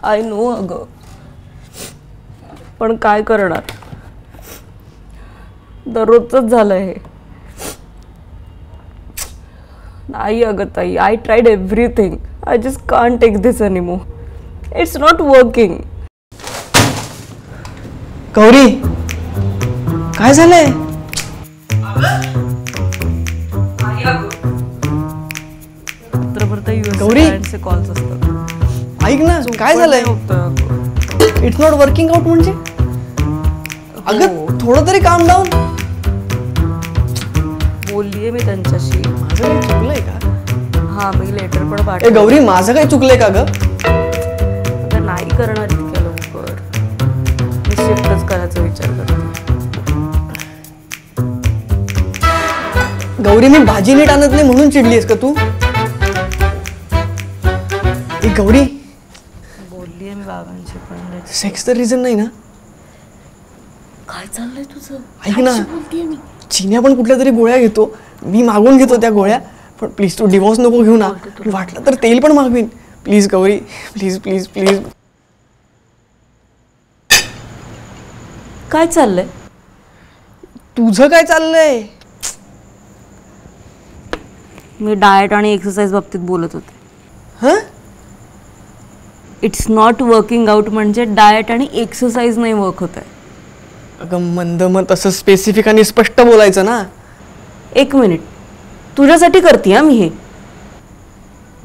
I know अगं, पण काय करणार, दररोजच झालंय हे. नाही अगं ताई, I tried everything. I just can't take this anymore. It's not working. Gauri, काय झालंय? गौरी, कॉल्स असतात. ऐक ना, काय झालंय? इट्स नॉट वर्किंग आउट म्हणजे? अगं थोडं तरी काम डाऊन. बोललीये मी त्यांच्याशी. माझं काही चुकलंय का? हा, मी लेटर पण ए पाठवलं. गौरी, माझं काही चुकलंय का ग? आता नाही करणार इतक्या लवकर. मी शिफ्टच करायचा विचार करते. गौरी, मी भाजी नीट आणत नाही म्हणून चिडलीस का तू? ए गौरी, बोललीये मी बाबांशी पण. सेक्स तर रिझन नाही ना? काय चाललंय तुझं? ऐक ना, बोलतेय मी. चिन्या पण कुठल्या तरी गोळ्या घेतो, मी मागून घेतो त्या गोळ्या. पण प्लीज तू डिवोर्स नको घेऊ ना. वाटलं तर तेल पण मागवीन. Please Gauri, please please please. काय चाललंय? तुझं काय चाललंय? मी डाएट आणि एक्सरसाइज बाबतीत बोलत होते. हं? इट्स नॉट वर्किंग आउट म्हणजे डाएट आणि एक्सरसाइज नाही वर्क होत आहे. अगं मंद, मग तसं स्पेसिफिक आणि स्पष्ट बोलायचं ना. एक मिनिट, तुझ्यासाठी करते हा मी हे.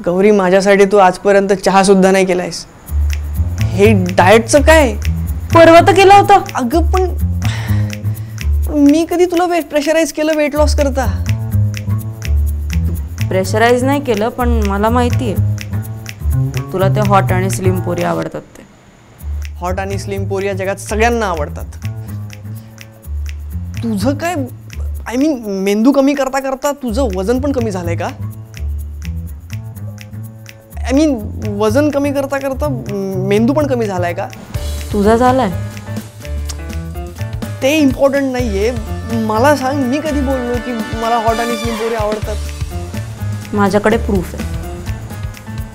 गौरी, माझ्यासाठी तू आजपर्यंत चहा सुद्धा नाही केलायस. हे डाएटचं काय? परवा तर केला होता. अगं पण मी कधी तुला प्रेशराईज केलं वेट लॉस करता? प्रेशराईज नाही केलं, पण मला माहिती आहे तुला ते हॉट आणि स्लिम पोरी आवडतात. ते हॉट आणि स्लिम पोरी या जगात सगळ्यांना आवडतात. तुझं काय, आय मीन मेंदू कमी करता करता तुझं वजन पण कमी झालंय का? आय मीन वजन कमी करता करता मेंदू पण कमी झालाय का? तुझा झालाय? ते इम्पॉर्टंट नाहीये. मला सांग, मी कधी बोललो की मला हॉट आणि स्लिम पोरी आवडतात? माझ्याकडे प्रूफ आहे.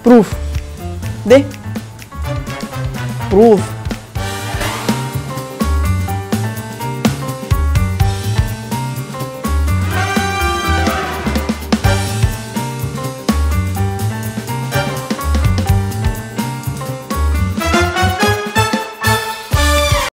प्रूफ दे. प्रूफ